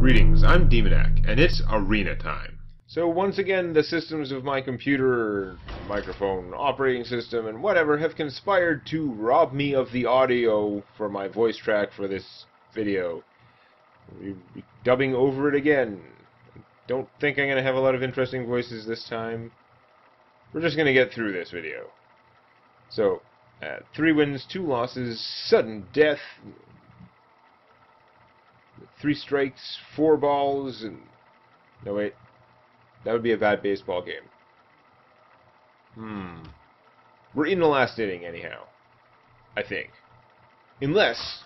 Greetings, I'm Demonac, and it's arena time. So once again, the systems of my computer, microphone, operating system, and whatever have conspired to rob me of the audio for my voice track for this video. We'll be dubbing over it again. Don't think I'm going to have a lot of interesting voices this time. We're just going to get through this video. So, 3 wins, 2 losses, sudden death, 3 strikes, 4 balls, and... no, wait. That would be a bad baseball game. We're in the last inning, anyhow. I think. Unless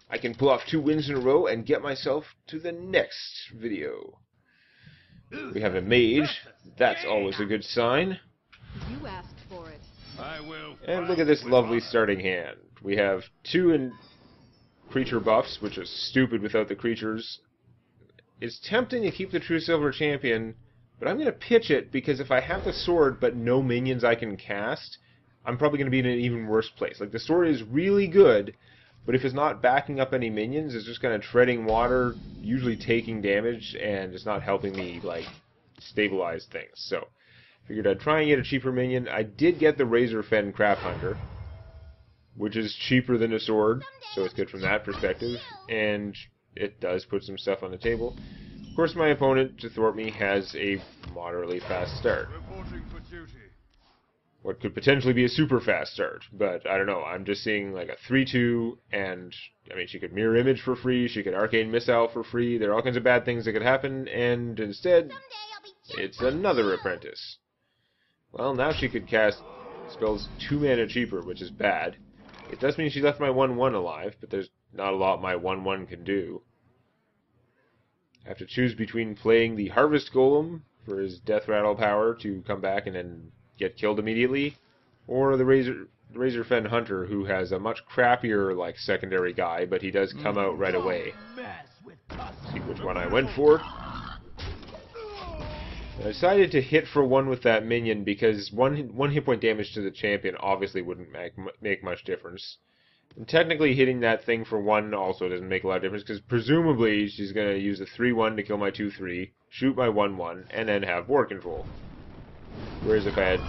I can pull off 2 wins in a row and get myself to the next video. We have a mage. That's always a good sign. You asked for it. I will. And look at this lovely starting hand. We have 2 in creature buffs, which is stupid without the creatures. It's tempting to keep the True Silver Champion, but I'm going to pitch it because if I have the sword but no minions I can cast, I'm probably going to be in an even worse place. Like, the sword is really good, but if it's not backing up any minions, it's just kind of treading water, usually taking damage, and it's not helping me, like, stabilize things. So, figured I'd try and get a cheaper minion. I did get the Razorfen Craft Hunter, which is cheaper than a sword, so it's good from that perspective, and it does put some stuff on the table. Of course, my opponent, to thwart me, has a moderately fast start. Reporting for duty. What could potentially be a super fast start, but I don't know. I'm just seeing like a 3-2, and I mean, she could Mirror Image for free, she could Arcane Missile for free, there are all kinds of bad things that could happen, and instead, it's another Apprentice. Well, now she could cast spells 2 mana cheaper, which is bad. It does mean she left my 1-1 alive, but there's not a lot my 1-1 can do. I have to choose between playing the Harvest Golem for his Death Rattle power to come back and then get killed immediately, or the Razorfen Hunter, who has a much crappier, like, secondary guy, but he does come out right away. See which one I went for. I decided to hit for 1 with that minion because one hit point damage to the champion obviously wouldn't make much difference. And technically hitting that thing for 1 also doesn't make a lot of difference because presumably she's going to use a 3-1 to kill my 2-3, shoot my 1-1, and then have war control. Whereas if I had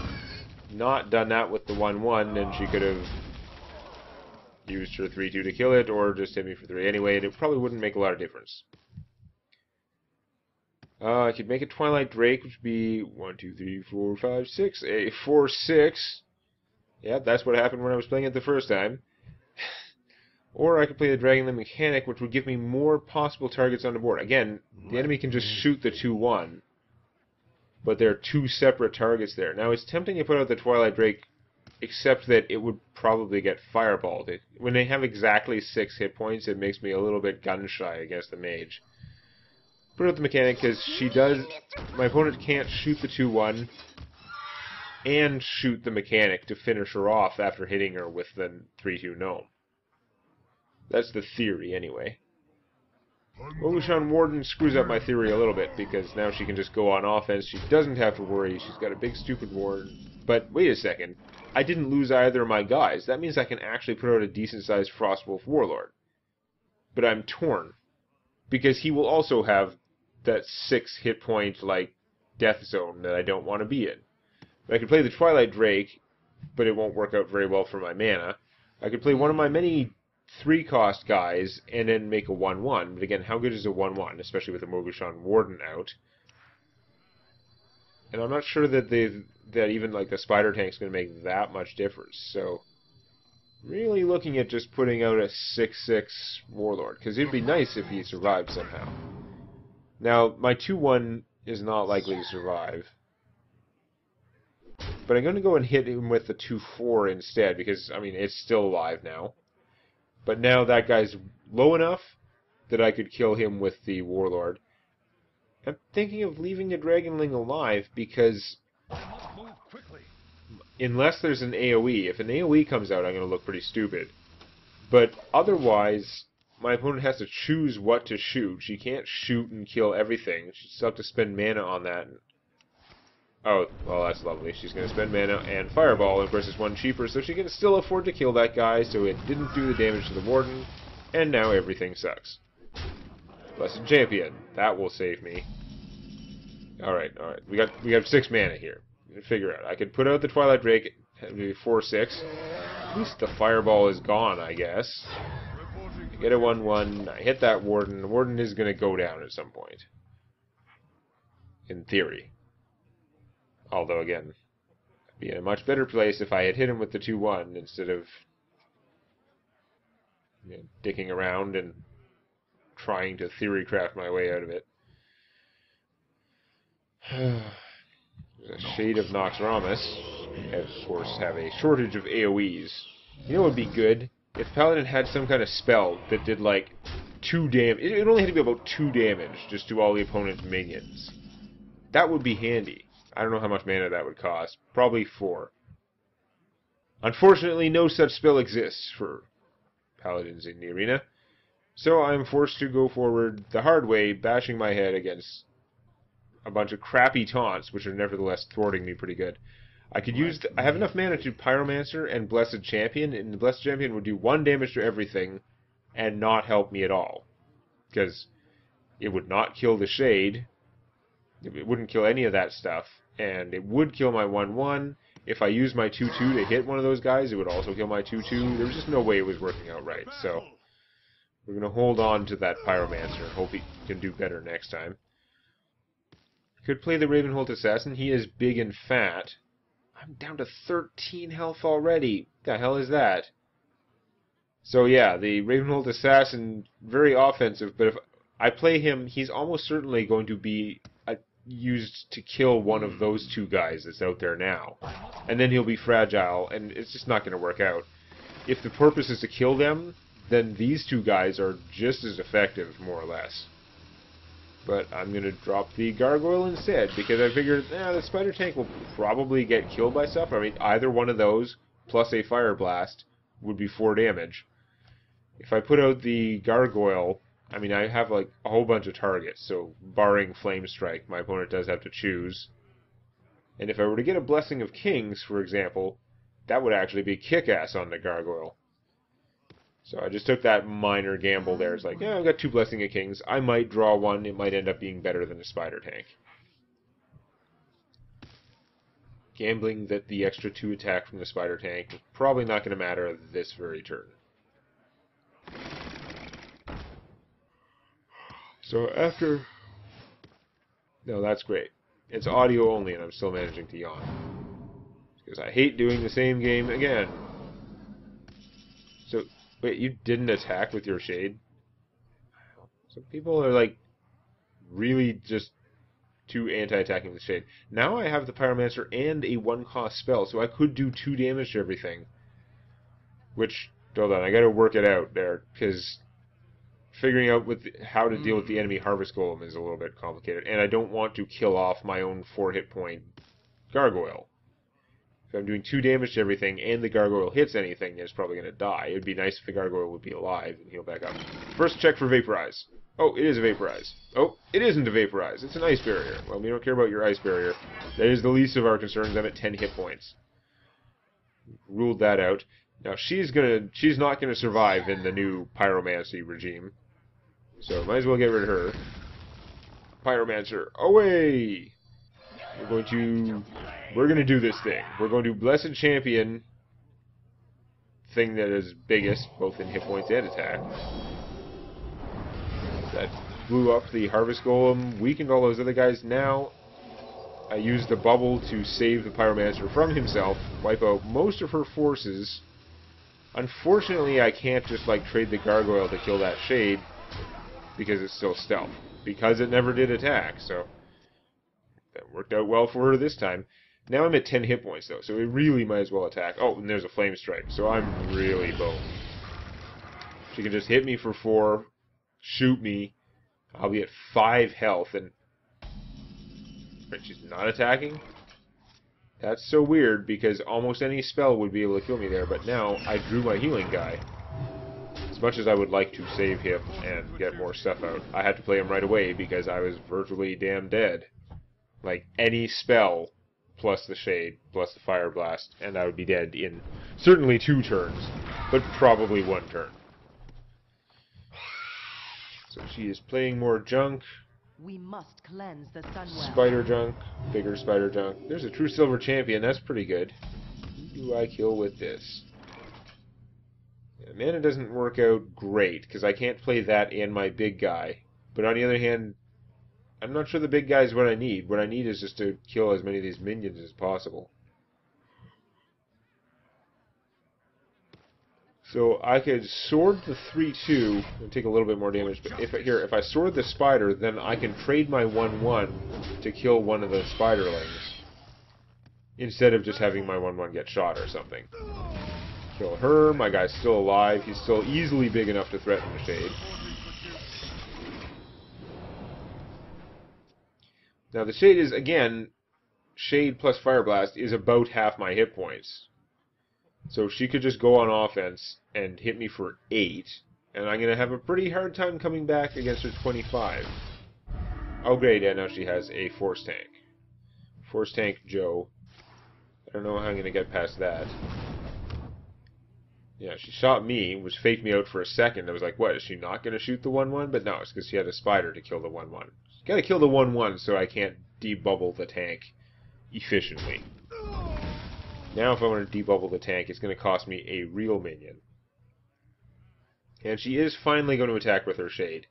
not done that with the 1-1, then she could have used her 3-2 to kill it or just hit me for 3 anyway, and it probably wouldn't make a lot of difference. I could make a Twilight Drake, which would be 1, 2, 3, 4, 5, 6, a 4-6. Yeah, that's what happened when I was playing it the first time. Or I could play the Dragonlink Mechanic, which would give me more possible targets on the board. Again, the enemy can just shoot the 2-1, but there are 2 separate targets there. Now, it's tempting to put out the Twilight Drake, except that it would probably get fireballed. When they have exactly 6 hit points, it makes me a little bit gun-shy against the mage. Put out the mechanic because she does. My opponent can't shoot the 2-1 and shoot the mechanic to finish her off after hitting her with the 3-2 gnome. That's the theory, anyway. Ogushan Warden screws up my theory a little bit because now she can just go on offense. She doesn't have to worry. She's got a big stupid warden. But wait a second. I didn't lose either of my guys. That means I can actually put out a decent-sized Frostwolf Warlord. But I'm torn because he will also have that 6 hit point, like, death zone that I don't want to be in. I could play the Twilight Drake, but it won't work out very well for my mana. I could play one of my many 3-cost guys and then make a 1-1. But again, how good is a 1-1, especially with the Mogushan Warden out? And I'm not sure that even like the Spider Tank's going to make that much difference. So, really looking at just putting out a 6-6 Warlord, because it'd be nice if he survived somehow. Now, my 2-1 is not likely to survive. But I'm going to go and hit him with the 2-4 instead, because, I mean, it's still alive now. But now that guy's low enough that I could kill him with the Warlord. I'm thinking of leaving the Dragonling alive, because unless there's an AoE, if an AoE comes out, I'm going to look pretty stupid. But otherwise, my opponent has to choose what to shoot. She can't shoot and kill everything. She'll still have to spend mana on that. Oh, well, that's lovely. She's going to spend mana and Fireball, and of course it's 1 cheaper, so she can still afford to kill that guy, so it didn't do the damage to the Warden, and now everything sucks. Blessed Champion. That will save me. Alright, alright. We have 6 mana here. Figure out. I could put out the Twilight Drake, maybe 4/6. At least the Fireball is gone, I guess. I get a 1/1. I hit that Warden. The Warden is going to go down at some point. In theory. Although, again, I'd be in a much better place if I had hit him with the 2/1 instead of dicking around and trying to theory craft my way out of it. There's a Shade of Noxramas. I, of course, have a shortage of AoEs. You know what would be good? If Paladin had some kind of spell that did, like, 2 damage. It only had to be about 2 damage just to all the opponent's minions. That would be handy. I don't know how much mana that would cost. Probably 4. Unfortunately, no such spell exists for Paladins in the arena. So I'm forced to go forward the hard way, bashing my head against a bunch of crappy taunts, which are nevertheless thwarting me pretty good. I could use... I have enough mana to Pyromancer and Blessed Champion, and the Blessed Champion would do 1 damage to everything and not help me at all. Because it would not kill the Shade. It wouldn't kill any of that stuff. And it would kill my 1/1. If I used my 2/2 to hit one of those guys, it would also kill my 2/2. There was just no way it was working out right. So we're going to hold on to that Pyromancer and hope he can do better next time. Could play the Ravenholt Assassin. He is big and fat. I'm down to 13 health already. What the hell is that? So yeah, the Ravenholt Assassin, very offensive, but if I play him, he's almost certainly going to be used to kill one of those 2 guys that's out there now. And then he'll be fragile, and it's just not going to work out. If the purpose is to kill them, then these 2 guys are just as effective, more or less. But I'm going to drop the Gargoyle instead, because I figured, the Spider Tank will probably get killed by stuff. I mean, either one of those, plus a Fire Blast, would be 4 damage. If I put out the Gargoyle, I mean, I have, like, a whole bunch of targets, so barring Flame Strike, my opponent does have to choose. And if I were to get a Blessing of Kings, for example, that would actually be kick-ass on the Gargoyle. So I just took that minor gamble there. It's like, I've got 2 Blessing of Kings. I might draw 1. It might end up being better than a Spider Tank. Gambling that the extra 2 attack from the Spider Tank is probably not going to matter this very turn. So after... No, that's great. It's audio only and I'm still managing to yawn. Because I hate doing the same game again. So... Wait, you didn't attack with your Shade? Some people are, like, really just too anti-attacking with Shade. Now I have the Pyromancer and a 1-cost spell, so I could do 2 damage to everything. Which, hold on, I gotta work it out there, because figuring out how to deal with the enemy Harvest Golem is a little bit complicated. And I don't want to kill off my own 4-hit point Gargoyle. If I'm doing 2 damage to everything and the Gargoyle hits anything, it's probably going to die. It would be nice if the Gargoyle would be alive and heal back up. First check for Vaporize. Oh, it is a Vaporize. Oh, it isn't a Vaporize. It's an Ice Barrier. Well, we don't care about your Ice Barrier. That is the least of our concerns. I'm at 10 hit points. Ruled that out. Now, she's not going to survive in the new Pyromancy regime. So, might as well get rid of her. Pyromancer, away! We're going to do this thing. We're going to Blessed Champion, thing that is biggest, both in hit points and attack. That blew up the Harvest Golem, weakened all those other guys. Now, I used the bubble to save the Pyromancer from himself, wipe out most of her forces. Unfortunately, I can't just, like, trade the Gargoyle to kill that Shade, because it's still stealth. Because it never did attack, so... That worked out well for her this time. Now I'm at 10 hit points, though, so we really might as well attack. Oh, and there's a Flame Strike, so I'm really boned. She can just hit me for 4, shoot me. I'll be at 5 health, and... But she's not attacking? That's so weird, because almost any spell would be able to kill me there, but now I drew my healing guy. As much as I would like to save him and get more stuff out, I had to play him right away because I was virtually damn dead. Like, any spell, plus the Shade, plus the Fire Blast, and I would be dead in certainly 2 turns, but probably 1 turn. So So she is playing more junk. We must cleanse the Sunwell. Spider junk. Bigger spider junk. There's a true silver champion. That's pretty good. Who do I kill with this? Yeah, mana doesn't work out great, because I can't play that and my big guy. But on the other hand, I'm not sure the big guy is what I need. What I need is just to kill as many of these minions as possible. So I could sword the 3-2 and take a little bit more damage, but if I sword the spider, then I can trade my 1-1 to kill one of the spiderlings, instead of just having my 1-1 get shot or something. Kill her, my guy's still alive, he's still easily big enough to threaten the Shade. Now the Shade is, again, Shade plus Fire Blast is about half my hit points. So she could just go on offense and hit me for 8, and I'm going to have a pretty hard time coming back against her 25. Oh great, yeah, now she has a Force Tank. Force Tank Joe. I don't know how I'm going to get past that. Yeah, she shot me, was faked me out for a second. I was like, what, is she not going to shoot the 1-1? But no, it's because she had a spider to kill the 1-1. Got to kill the 1-1 so I can't debubble the tank efficiently. Now if I want to debubble the tank, it's going to cost me a real minion. And she is finally going to attack with her Shade.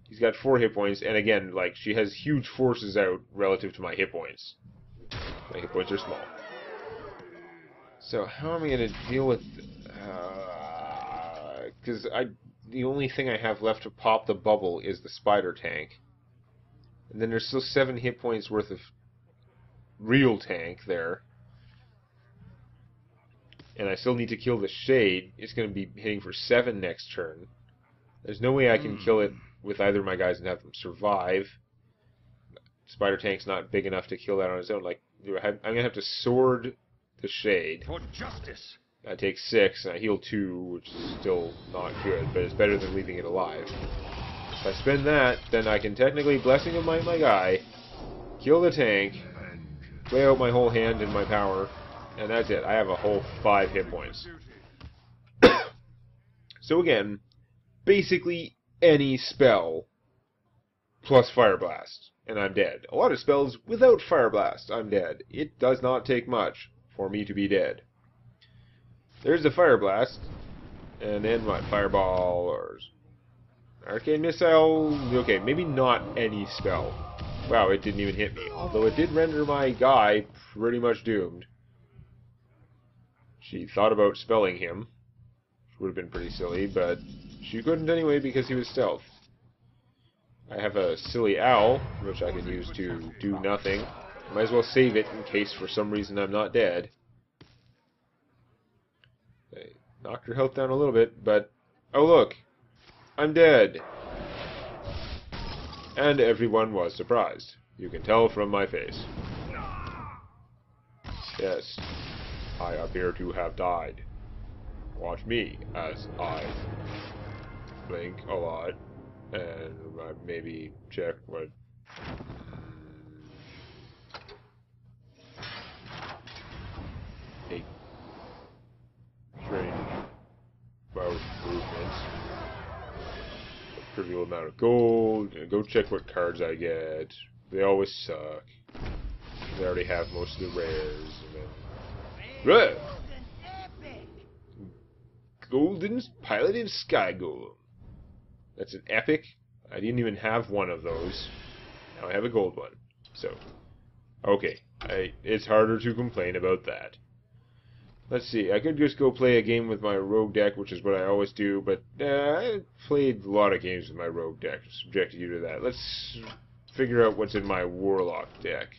He's got 4 hit points, and again, like, she has huge forces out relative to my hit points. My hit points are small. So how am I going to deal with... Because the only thing I have left to pop the bubble is the spider tank. And then there's still 7 hit points worth of real tank there. And I still need to kill the Shade. It's going to be hitting for 7 next turn. There's no way I can kill it with either of my guys and have them survive. Spider Tank's not big enough to kill that on its own. Like, I'm going to have to sword the Shade. For justice. I take 6, and I heal 2, which is still not good, but it's better than leaving it alive. If I spend that, then I can technically Blessing of Might my guy, kill the tank, play out my whole hand and my power, and that's it. I have a whole 5 hit points. So again, basically any spell plus Fire Blast, and I'm dead. A lot of spells without Fire Blast, I'm dead. It does not take much for me to be dead. There's the Fire Blast, and then what? Fireball or Arcane Missile? Okay, maybe not any spell. Wow, it didn't even hit me. Although it did render my guy pretty much doomed. She thought about spelling him, which would have been pretty silly, but she couldn't anyway because he was stealth. I have a silly owl, which I can use to do nothing. Might as well save it in case for some reason I'm not dead. I knocked her health down a little bit, but... oh look! I'm dead! And everyone was surprised. You can tell from my face. Yes, I appear to have died. Watch me as I blink a lot and maybe check what... a strange mouth movements. A trivial amount of gold. Go check what cards I get. They always suck. They already have most of the rares. And then... Golden Paladin Sky Golem. That's an epic. I didn't even have one of those. Now I have a gold one. So, okay. It's harder to complain about that. Let's see. I could just go play a game with my rogue deck, which is what I always do, but I played a lot of games with my rogue deck. Subjected you to that. Let's figure out what's in my warlock deck.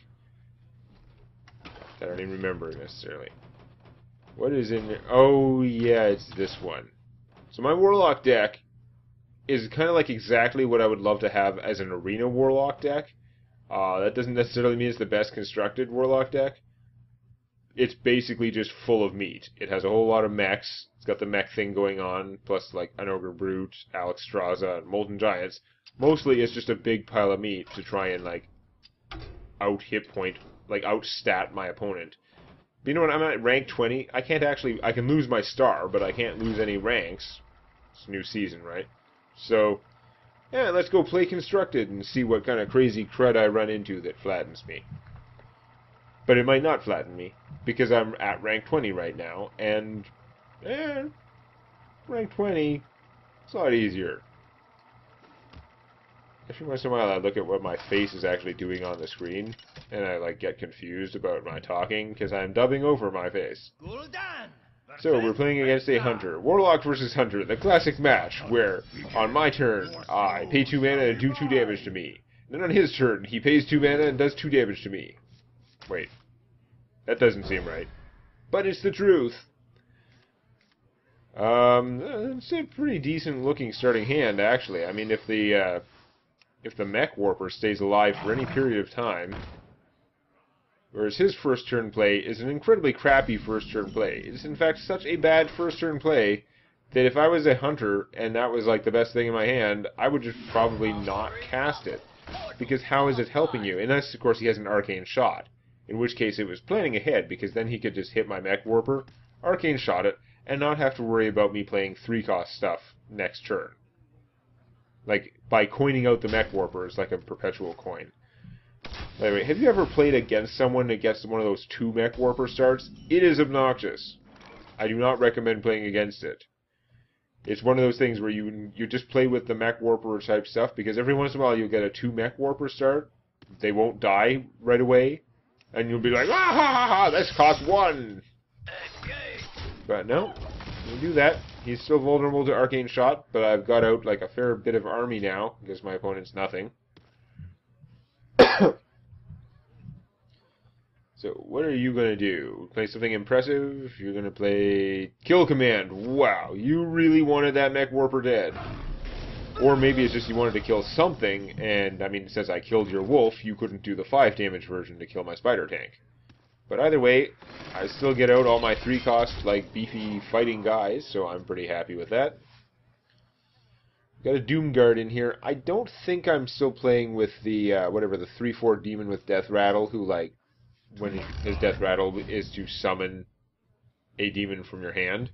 I don't even remember necessarily. What is in there? Oh, yeah, it's this one. So my warlock deck is kind of like exactly what I would love to have as an arena warlock deck. That doesn't necessarily mean it's the best constructed warlock deck. It's basically just full of meat. It has a whole lot of mechs. It's got the mech thing going on, plus like an Ogre Brute, Alexstrasza, and Molten Giants. Mostly it's just a big pile of meat to try and like out-hit point, like out-stat my opponent. But you know what, I'm at rank 20. I can lose my star, but I can't lose any ranks. It's a new season, right? So, Yeah, let's go play Constructed and see what kind of crazy crud I run into that flattens me. But it might not flatten me, because I'm at rank 20 right now, and rank 20, it's a lot easier. Every once in a while I look at what my face is actually doing on the screen, and I like get confused about my talking, because I'm dubbing over my face. So, we're playing against a Hunter. Warlock versus Hunter, the classic match, where, on my turn, I pay 2 mana and do 2 damage to me. Then on his turn, he pays 2 mana and does 2 damage to me. Wait. That doesn't seem right. But it's the truth. It's a pretty decent looking starting hand, actually. I mean, if the Mech Warper stays alive for any period of time, whereas his first turn play is an incredibly crappy first turn play. It's in fact such a bad first turn play that if I was a Hunter and that was like the best thing in my hand, I would just probably not cast it. Because how is it helping you? Unless, of course, he has an Arcane Shot. In which case it was planning ahead, because then he could just hit my Mech Warper, Arcane Shot it, and not have to worry about me playing 3-cost stuff next turn. Like, by coining out the Mech Warper is like a perpetual coin. By the way, have you ever played against someone that gets one of those 2 Mech Warper starts? It is obnoxious. I do not recommend playing against it. It's one of those things where you just play with the Mech Warper type stuff, because every once in a while you'll get a 2 Mech Warper start. They won't die right away. And you'll be like, ah ha ha ha, this cost 1! But no, you do that. He's still vulnerable to Arcane Shot, but I've got out like a fair bit of army now, because my opponent's nothing. So, what are you going to do? Play something impressive? You're going to play Kill Command. Wow, you really wanted that Mech Warper dead. Or maybe it's just you wanted to kill something, and, I mean, since I killed your wolf, you couldn't do the 5 damage version to kill my spider tank. But either way, I still get out all my 3-cost, like, beefy fighting guys, so I'm pretty happy with that. Got a Doomguard in here. I don't think I'm still playing with the, whatever, the 3/4 demon with Death Rattle, who, like, when his Death Rattle is to summon a demon from your hand.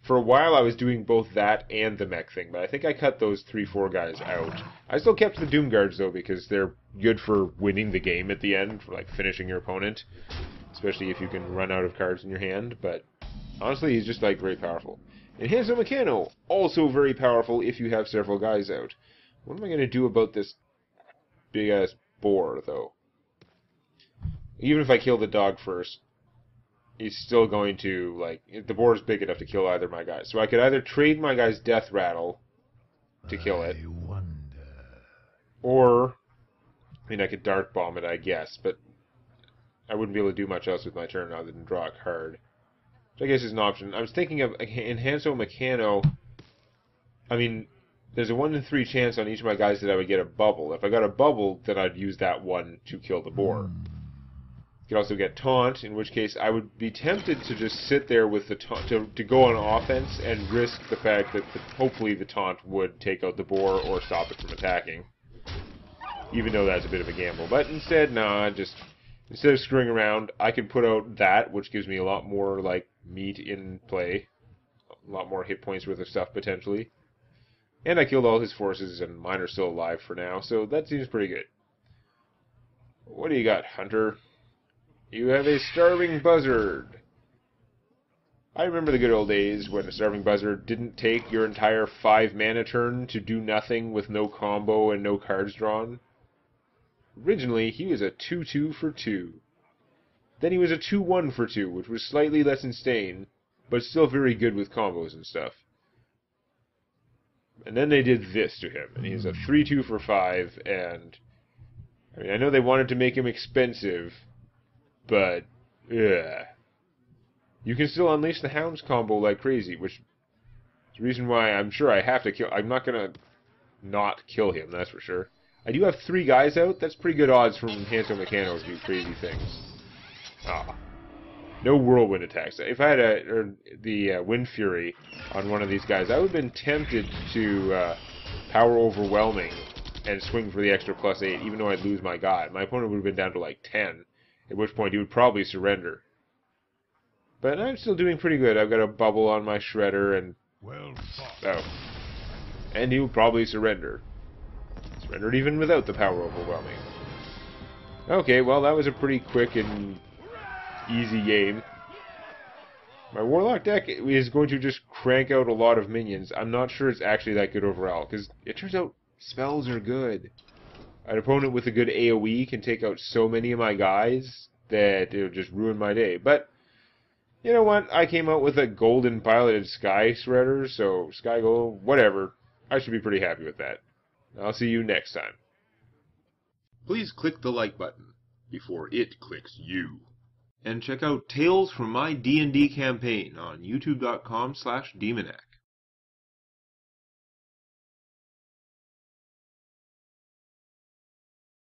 For a while, I was doing both that and the mech thing, but I think I cut those 3/4 guys out. I still kept the Doomguards, though, because they're good for winning the game at the end, for, like, finishing your opponent. Especially if you can run out of cards in your hand, but honestly, he's just, like, very powerful. And Hanzo Meccano, also very powerful if you have several guys out. What am I going to do about this big-ass boar, though? Even if I kill the dog first, he's still going to, like, the boar is big enough to kill either of my guys. So I could either trade my guy's Death Rattle to kill it, or, I mean, I could Dark Bomb it, I guess, but I wouldn't be able to do much else with my turn other than draw a card. Which I guess is an option. I was thinking of, in Hanzo Meccano, I mean, there's a 1 in 3 chance on each of my guys that I would get a bubble. If I got a bubble, then I'd use that one to kill the boar. You could also get Taunt, in which case I would be tempted to just sit there with the taunt, to go on offense and risk the fact that hopefully the Taunt would take out the boar or stop it from attacking. Even though that's a bit of a gamble. But instead, nah, instead of screwing around, I can put out that, which gives me a lot more, like, meat in play. A lot more hit points worth of stuff, potentially. And I killed all his forces, and mine are still alive for now, so that seems pretty good. What do you got, Hunter? You have a Starving Buzzard. I remember the good old days when a Starving Buzzard didn't take your entire 5 mana turn to do nothing with no combo and no cards drawn. Originally, he was a 2/2 for 2. Then he was a 2/1 for 2, which was slightly less insane, but still very good with combos and stuff. And then they did this to him, and he's a 3/2 for 5, and I mean, I know they wanted to make him expensive, but you can still unleash the Hounds combo like crazy, which is the reason why I'm sure I have to kill. I'm not gonna not kill him, that's for sure. I do have 3 guys out. That's pretty good odds from Hanzo Meccano to do crazy things. No whirlwind attacks. If I had the Wind Fury on one of these guys, I would have been tempted to Power Overwhelming and swing for the extra +8, even though I'd lose my guy. My opponent would have been down to like 10, at which point he would probably surrender. But I'm still doing pretty good. I've got a bubble on my Shredder, and and he would probably surrender. Surrendered even without the power overwhelming. Okay, well that was a pretty quick and easy game. My Warlock deck is going to just crank out a lot of minions. I'm not sure it's actually that good overall, because it turns out spells are good. An opponent with a good AoE can take out so many of my guys that it'll just ruin my day. But, you know what? I came out with a golden piloted Sky Shredder, so Sky Gold, whatever. I should be pretty happy with that. I'll see you next time. Please click the like button before it clicks you. And check out Tales from my D&D campaign on youtube.com/Demonac.